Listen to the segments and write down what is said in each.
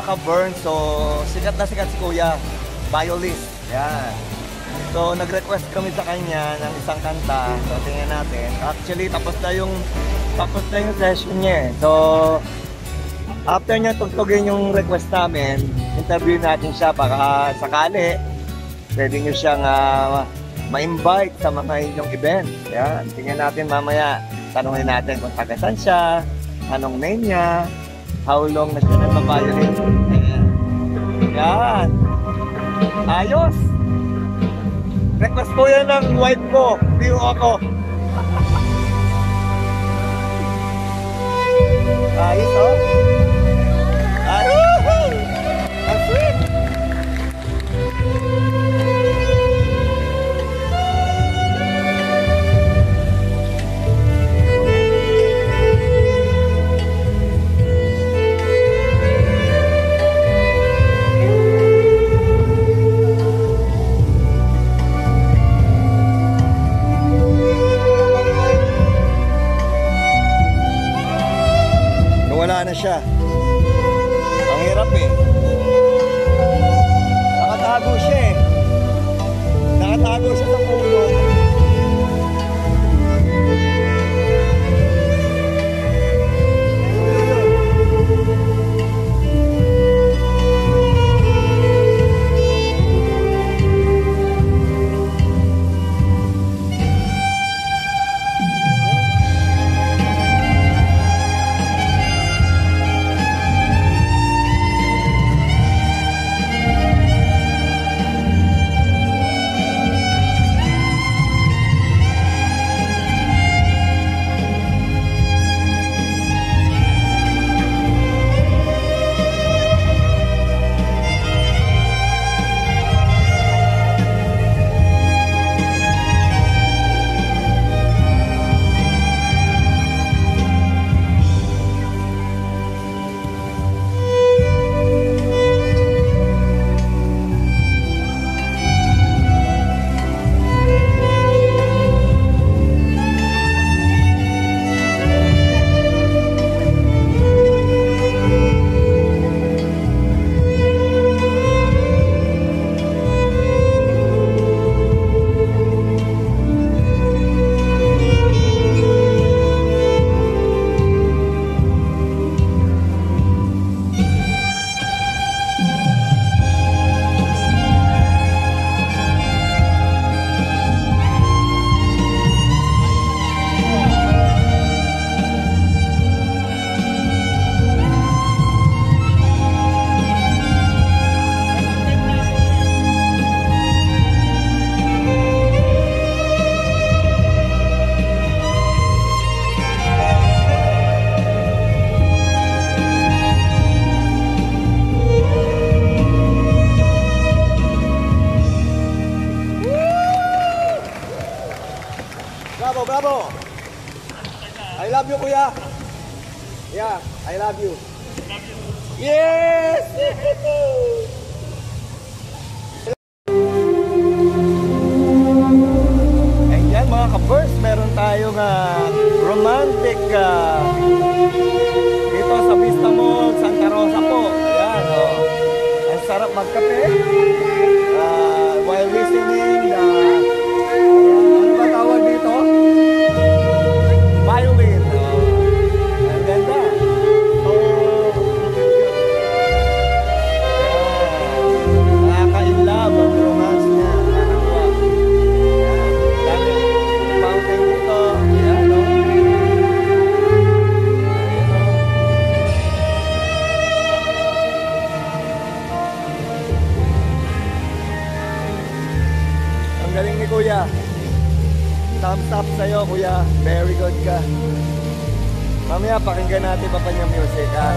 mga ka-burn, so sikat na sikat si Kuya, violist. Yan. So nag-request kami sa kanya ng isang kanta. So tingnan natin. Actually tapos na yung session niya. So after niya tugtugin yung request namin, interview natin siya baka sakali pwede niyo siyang ma-invite sa mga inyong event. Yan. Tingnan natin mamaya. Tanungin natin kung taga saan siya, anong name niya, how long na siya nagpa-violin. Yan. Ayos! Request po yan ng wife ko, view ako. Ayos, oh. Ayos! Ang sweet! Wala na siya. Ang hirap eh. Nakatago siya eh. Nakatago siya sa puno. Bravo, bravo! I love you, Kuya! Yeah, I love you. Yes! Ayan mga ka-burst, meron tayong romantic dito sa Vista Mall, Santa Rosa po. Ayan, oh. Ang sarap magkape while listening ano ba tawag dito? Violin. Ang ganda. Nakaka-inlove ang romance niya. Nakakawa. Dami. Fountain dito. Ayan, no? Ang galing ni Kuya. Thumbs up sa'yo, Kuya. Very good ka. Mamaya, pakinggan natin pa niya music, ha?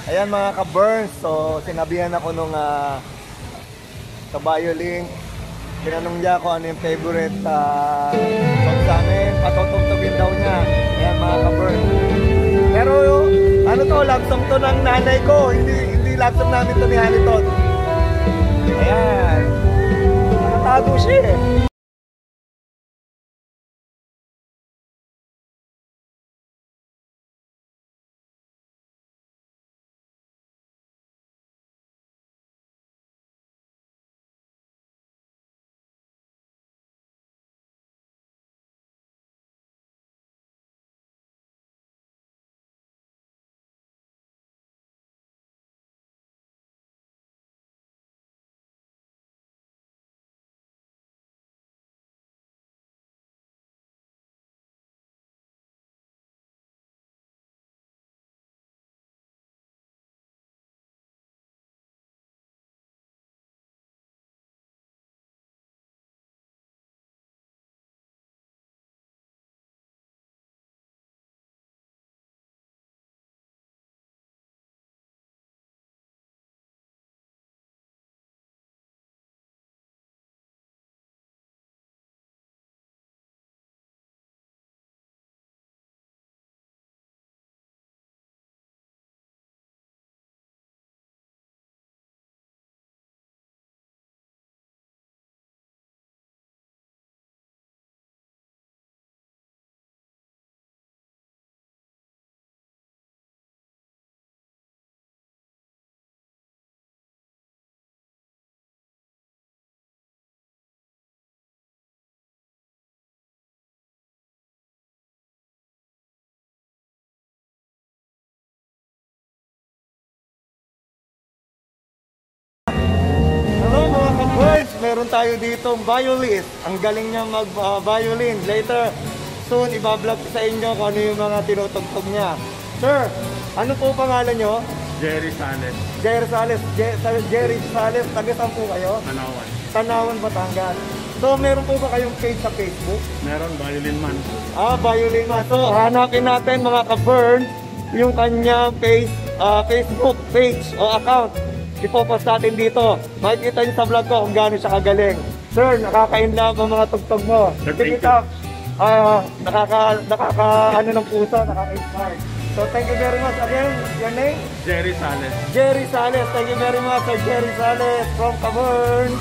Ayan mga ka-Burns, so sinabihan ako nung ka-violin. Tinanong niya kung ano yung favorite song sa amin, patutugtugin daw niya. Ayan mga ka-Burns. Pero ano to, love song to ng nanay ko, hindi love song namin to ni Haniton. Ayan, nakatago siya eh. Meron tayo ditong violist. Ang galing niya mag-violin. Later, soon, ibablog sa inyo kung ano yung mga tinutugtog niya. Sir, ano po pangalan nyo? Jerry Sales. Jerry Sales. Jerry Sales. Taga saan po kayo? Tanawan. Tanawan, Batangas. So, meron po ba kayong page sa Facebook? Meron, Violin Man. Violin Man. So, hanapin natin mga ka-Burn yung kanyang Facebook page o account. Ipopost natin dito. Makikita niyo sa vlog ko kung gaano siya kagaling. Sir, nakaka-inlove ang mga tugtog mo. Keep it up. Ano ng puso, nakaka-inspire. So, thank you very much. Again, your name? Jerry Sales. Jerry Sales. Thank you very much, Sir Jerry Sales from Cavern.